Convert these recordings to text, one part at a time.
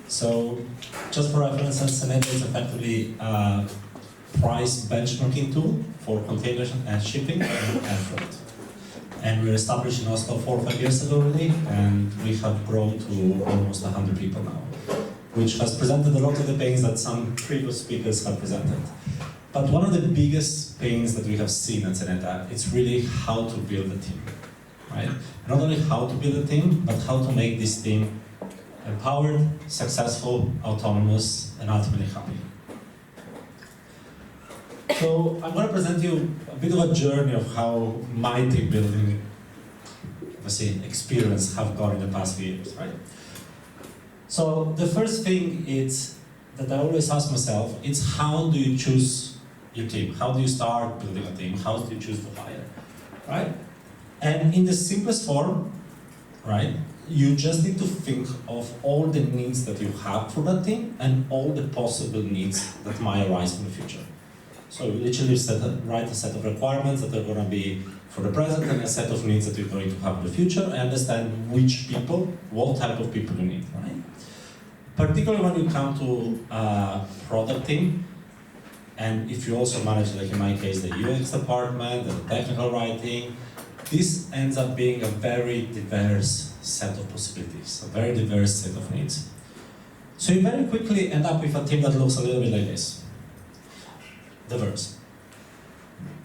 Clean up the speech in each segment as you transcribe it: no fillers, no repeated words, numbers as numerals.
So, just for reference, Xeneta is effectively a price benchmarking tool for containers and shipping and freight. And we were established in Oslo 4 or 5 years ago already, and we have grown to almost 100 people now, which has presented a lot of the pains that some previous speakers have presented. But one of the biggest pains that we have seen at Xeneta is really how to build a team, right? Not only how to build a team, but how to make this team empowered, successful, autonomous, and ultimately happy. So I'm going to present you a bit of a journey of how my team building experience have gone in the past few years, right? So the first thing is that I always ask myself, it's how do you choose your team? How do you start building a team? How do you choose to hire, right? And in the simplest form, right, you just need to think of all the needs that you have for that team and all the possible needs that might arise in the future. So you literally write a set of requirements that are going to be for the present and a set of needs that you're going to have in the future, and understand which people, what type of people you need, right? Particularly when you come to a product team, and if you also manage, like in my case, the UX department, the technical writing, this ends up being a very diverse set of possibilities, a very diverse set of needs. So you very quickly end up with a team that looks a little bit like this. Diverse.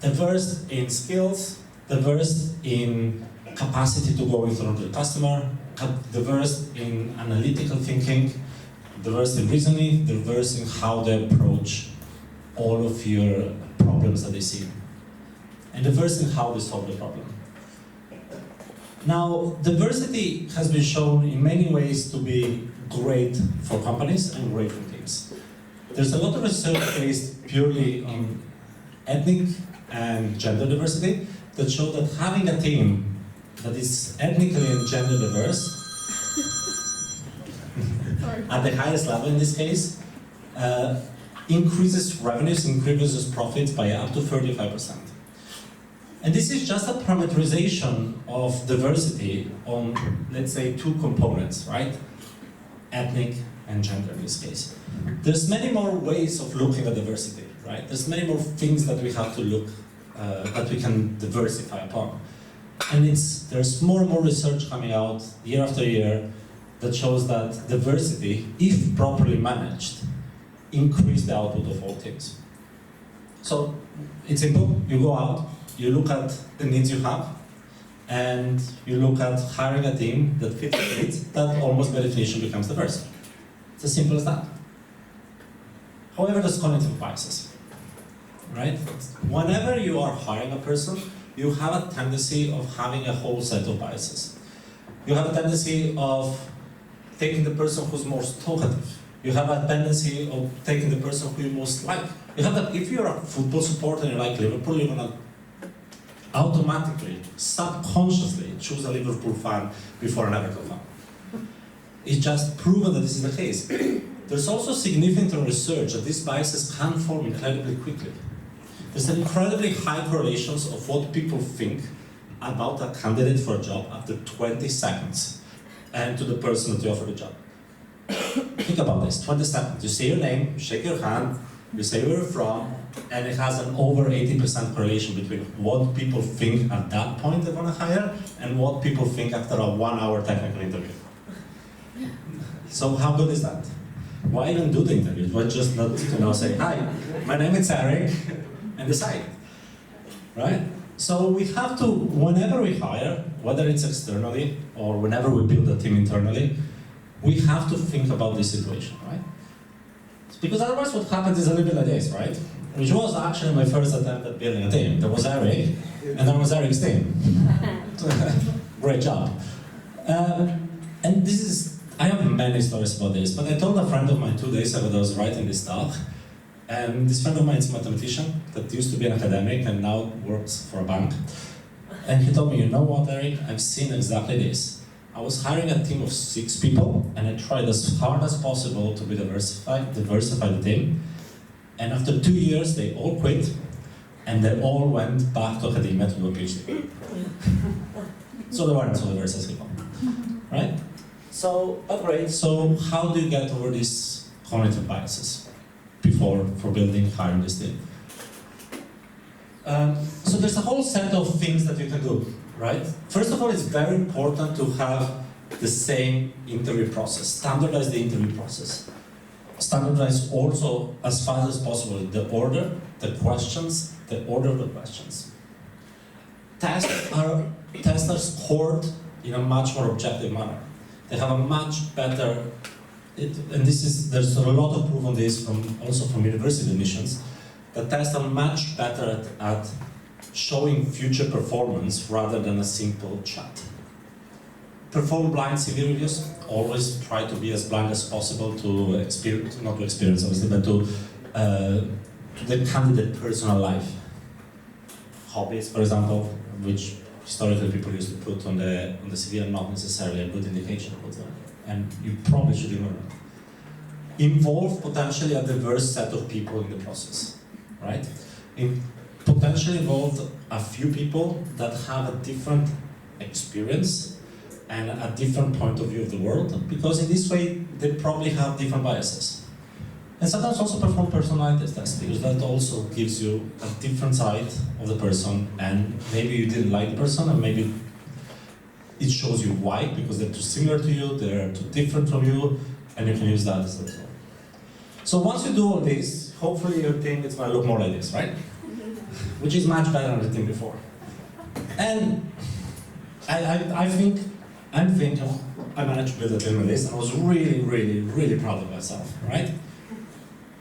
Diverse in skills, diverse in capacity to go in front of the customer, diverse in analytical thinking, diverse in reasoning, diverse in how they approach all of your problems that they see, and diverse in how they solve the problem. Now, diversity has been shown in many ways to be great for companies and great for teams. There's a lot of research based purely on ethnic and gender diversity that show that having a team that is ethnically and gender diverse at the highest level in this case increases revenues, increases profits by up to 35%. And this is just a parameterization of diversity on, let's say, two components, right? Ethnic and gender in this case. There's many more ways of looking at diversity, right? There's many more things that we have to look, that we can diversify upon. And there's more and more research coming out year after year that shows that diversity, if properly managed, increase the output of all teams. So it's simple, you go out, you look at the needs you have, and you look at hiring a team that fits the needs, that almost by definition becomes diverse. It's as simple as that. However, there's cognitive biases, right? Whenever you are hiring a person, you have a tendency of having a whole set of biases. You have a tendency of taking the person who's most talkative. You have a tendency of taking the person who you most like. You have that if you're a football supporter and you like Liverpool, you're gonna automatically, subconsciously choose a Liverpool fan before an Everton fan. It's just proven that this is the case. There's also significant research that these biases can form incredibly quickly. There's an incredibly high correlations of what people think about a candidate for a job after 20 seconds and to the person that you offer the job. Think about this, 20 seconds. You say your name, you shake your hand, you say where you're from, and it has an over 80% correlation between what people think at that point they want to hire and what people think after a 1-hour technical interview. So how good is that? Why even do the interview? Why just not say, hi, my name is Erik, and decide, right? So we have to, whenever we hire, whether it's externally or whenever we build a team internally, we have to think about this situation, right? Because otherwise what happens is a little bit like this, right? Which was actually my first attempt at building a team. There was Erik, and there was Erik's team. Great job. And this is, I have many stories about this, but I told a friend of mine 2 days ago that I was writing this talk, and this friend of mine is a mathematician that used to be an academic and now works for a bank. And he told me, you know what, Erik, I've seen exactly this. I was hiring a team of 6 people, and I tried as hard as possible to be diversify the team. And after 2 years, they all quit, and they all went back to academia to do a PhD. So they weren't so diverse as people, right? So, great. So how do you get over these cognitive biases for building, hiring this team? So there's a whole set of things that you can do, right? First of all, it's very important to have the same interview process, standardize the interview process. Standardize also, as fast as possible, the order, the questions, the order of the questions. Tests are scored in a much more objective manner. They have a much better, there's a lot of proof on this also from university admissions, the tests are much better at showing future performance rather than a simple chat. Perform blind CV reviews. Always try to be as blind as possible to experience, not to experience obviously, but to the candidate personal life. Hobbies, for example, which historically people used to put on the CV are not necessarily a good indication of what's going on. And you probably should ignore that. Involve potentially a diverse set of people in the process, right? Potentially involve a few people that have a different experience and a different point of view of the world, because in this way they probably have different biases. And sometimes also perform personality tests, because that also gives you a different side of the person, and maybe you didn't like the person, and maybe it shows you why, because they're too similar to you, they're too different from you, and you can use that as well. So once you do all this, hopefully your team is going to look more like this, right? Which is much better than the team before. And I'm thinking, I managed to build a team like this, and I was really, really, really proud of myself, right?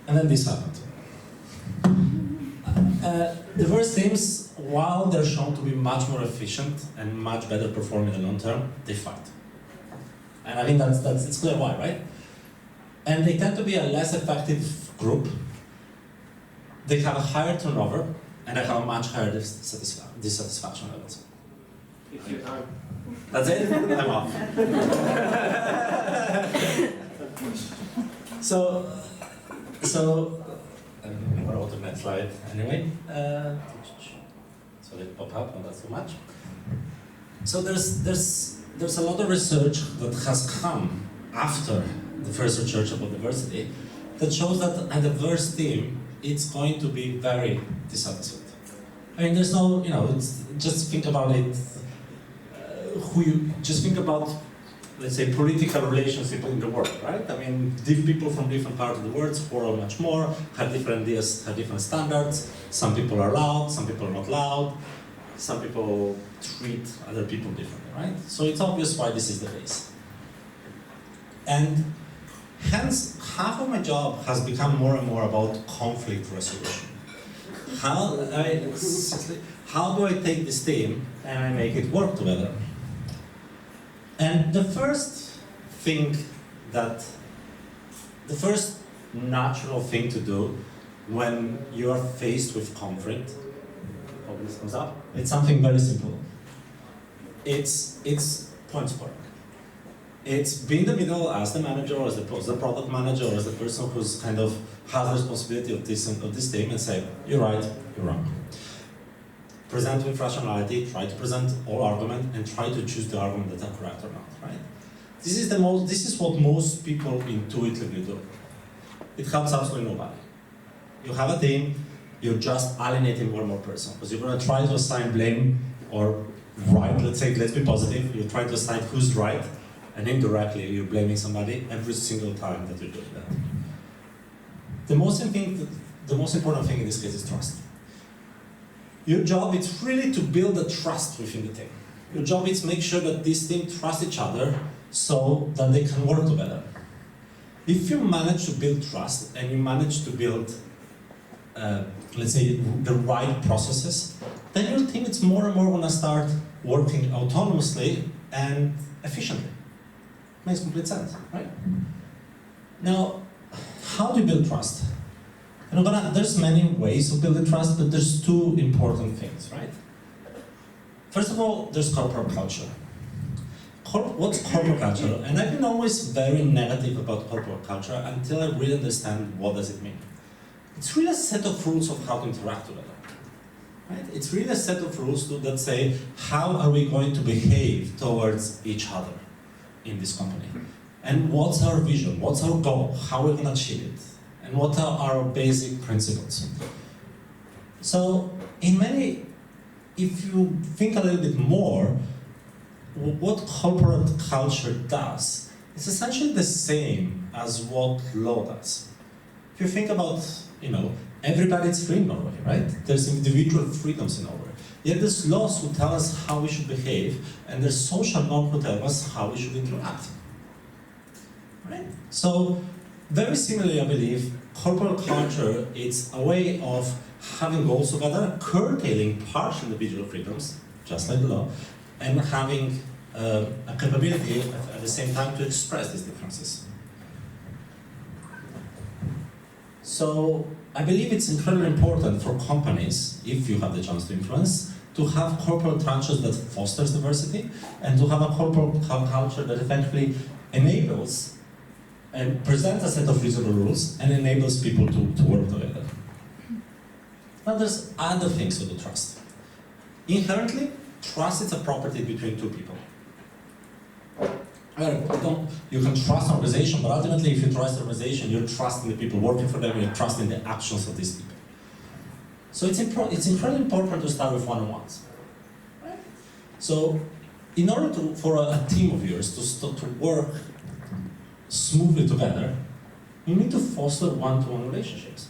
And then this happened. Diverse teams, while they're shown to be much more efficient and much better performing in the long term, they fight. And I think it's clear why, right? And they tend to be a less effective group. They have a higher turnover, and they have a much higher dissatisfaction levels. It's your time. That's it? I'm off. So I'm going to go to the next slide anyway. So they pop up, and that's too much. So there's a lot of research that has come after the first research about diversity that shows that a diverse team, it's going to be very dissatisfied. I mean, there's no, just think about it. Just think about, let's say, political relationship in the world, right? I mean, people from different parts of the world quarrel much more, have different ideas, have different standards. Some people are loud, some people are not loud. Some people treat other people differently, right? So it's obvious why this is the case. And hence, half of my job has become more and more about conflict resolution. How do I take this team and I make it work together? And the first natural thing to do when you are faced with conflict, hope this comes up, it's something very simple. It's point scoring. It's being the middle as the manager, or as the product manager, or as the person who's kind of has the responsibility of this team, and say, you're right, you're wrong. Present with rationality, try to present all argument, and try to choose the argument that are correct or not, right? This is what most people intuitively do. It helps absolutely nobody. You have a team, you're just alienating one more person, because you're going to try to assign blame or right, let's be positive, you're trying to assign who's right, and indirectly you're blaming somebody every single time that you're doing that. The most important thing in this case is trust. Your job is really to build a trust within the team. Your job is to make sure that this team trusts each other so that they can work together. If you manage to build trust and you manage to build, let's say, the right processes, then your team is more and more going to start working autonomously and efficiently. Makes complete sense, right? Now, how do you build trust? There's many ways of building trust, but there's two important things, right? First of all, there's corporate culture. What's corporate culture? And I've been always very negative about corporate culture until I really understand what does it mean. It's really a set of rules of how to interact together. Right? It's really a set of rules that say, how are we going to behave towards each other in this company? And what's our vision? What's our goal? How are we going to achieve it? And what are our basic principles? So, if you think a little bit more, what corporate culture does is essentially the same as what law does. If you think about, everybody's free in Norway, right? There's individual freedoms in Norway. Yet there's laws who tell us how we should behave, and there's social norms who tell us how we should interact. Right? So, very similarly, I believe, corporate culture is a way of having goals together, curtailing partial individual freedoms, just like the law, and having a capability at the same time to express these differences. So I believe it's incredibly important for companies, if you have the chance to influence, to have corporate cultures that fosters diversity, and to have a corporate culture that effectively enables and presents a set of reasonable rules and enables people to work together. Now there's other things to the trust. Inherently, trust is a property between two people. You can trust an organization, but ultimately if you trust an organization, you're trusting the people working for them, you're trusting the actions of these people. So it's incredibly important to start with one-on-ones. Right? So in order for a team of yours to work smoothly together, you need to foster one-to-one relationships.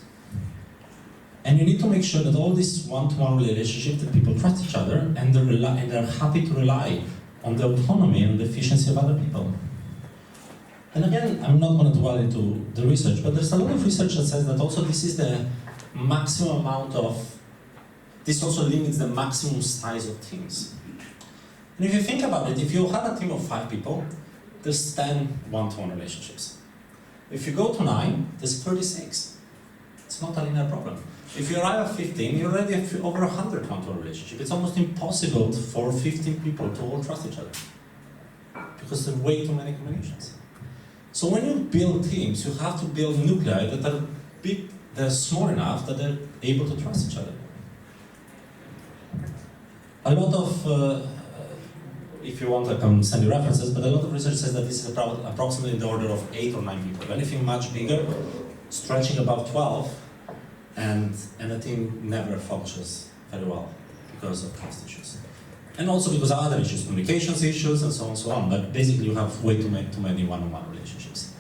And you need to make sure that all these one-to-one relationships, that people trust each other and they're happy to rely on the autonomy and the efficiency of other people. And again, I'm not going to dwell into the research, but there's a lot of research that says that also this is the maximum amount of, this also limits the maximum size of teams. And if you think about it, if you have a team of 5 people, there's 10 one-to-one relationships. If you go to 9, there's 36. It's not a linear problem. If you arrive at 15, you already have over 100 one-to-one relationships. It's almost impossible for 15 people to all trust each other, because there are way too many combinations. So when you build teams, you have to build nuclei that are big, they're small enough that they're able to trust each other. A lot of, if you want, I can send you references, but a lot of research says that this is approximately in the order of 8 or 9 people. Anything much bigger, stretching above 12, and a team never functions very well because of trust issues. And also because of other issues, communications issues, and so on and so on. But basically you have way too many one-on-one relationships.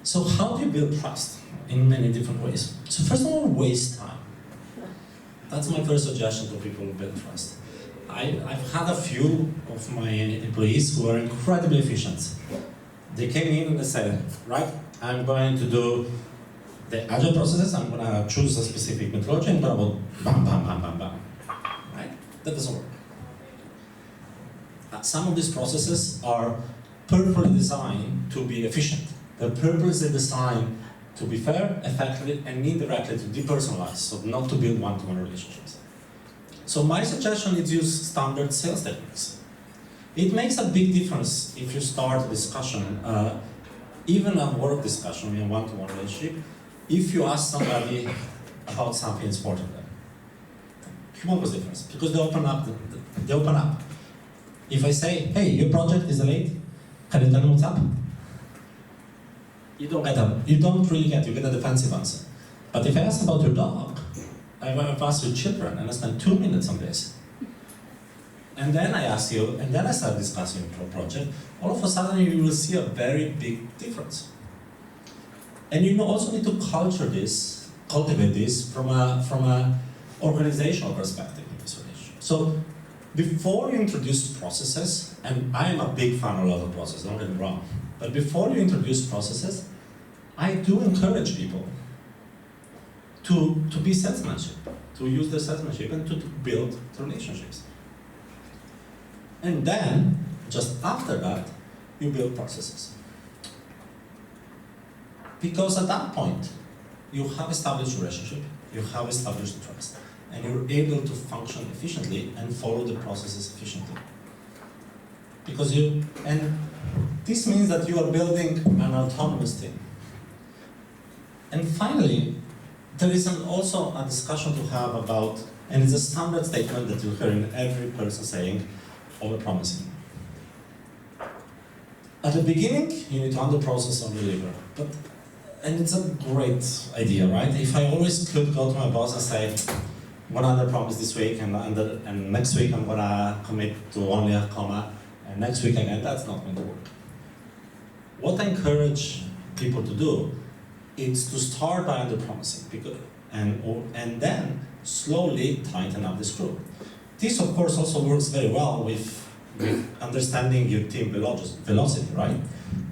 So how do you build trust? In many different ways. So first of all, waste time. That's my first suggestion to people who build trust. I've had a few of my employees who are incredibly efficient. They came in and they said, right, I'm going to do the agile processes, I'm going to choose a specific methodology and talk about bam, bam, bam, bam, bam. Right? That doesn't work. Some of these processes are purposely designed to be efficient. They're purposely designed to be fair, effective, and indirectly to depersonalize, so not to build one-to-one relationships. So my suggestion is use standard sales techniques. It makes a big difference if you start a discussion, even a work discussion in a one-to-one relationship, if you ask somebody about something that's important to them. Humongous difference, because they open up. If I say, hey, your project is late, can you tell me what's up? You don't really get a defensive answer. But if I ask about your dog, I've asked your children, and I spend 2 minutes on this. And then I ask you, and then I start discussing your project, all of a sudden you will see a very big difference. And you also need to cultivate this from a organizational perspective in this relationship. So before you introduce processes, and I am a big fan of a lot of processes, don't get me wrong, but before you introduce processes, I do encourage people to be salesmanship, to use their salesmanship and to build relationships. And then, just after that, you build processes. Because at that point, you have established a relationship, you have established trust, and you're able to function efficiently and follow the processes efficiently. And this means that you are building an autonomous team. And finally, there is also a discussion to have about And it's a standard statement that you hear in every person saying, over-promising. At the beginning, you need to under-process or deliver. And it's a great idea, right? If I always could go to my boss and say, I'm gonna under-promise this week, and next week I'm gonna commit to only a comma, and next week again, that's not going to work. What I encourage people to do is to start by under-promising, and then slowly tighten up the screw. This, of course, also works very well with understanding your team velocity, right?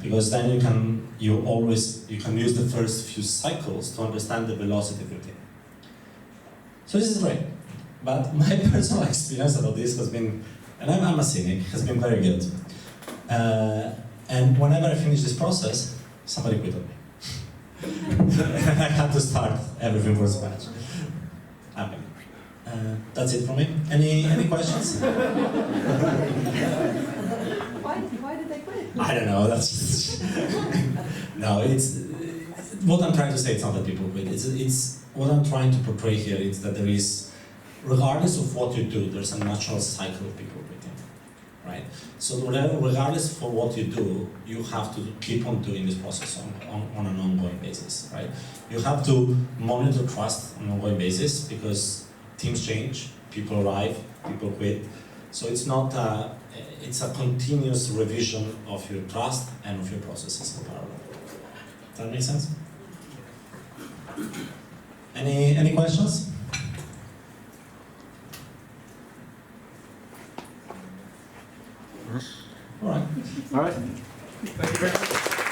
Because then you can use the first few cycles to understand the velocity of your team. So this is great, but my personal experience about this has been, and I'm a cynic, has been very good. And whenever I finish this process, somebody quit on me. And I had to start everything from scratch. That's it for me. Any questions? Why did they quit? I don't know. That's no. It's what I'm trying to say. It's not that people quit. It's what I'm trying to portray here is that there is, regardless of what you do, there's a natural cycle of people quitting, right? So regardless for what you do, you have to keep on doing this process on an ongoing basis, right? You have to monitor trust on an ongoing basis because teams change, people arrive, people quit. So it's not it's a continuous revision of your trust and of your processes in parallel. Does that make sense? Any questions? All right. All right. Thank you very much.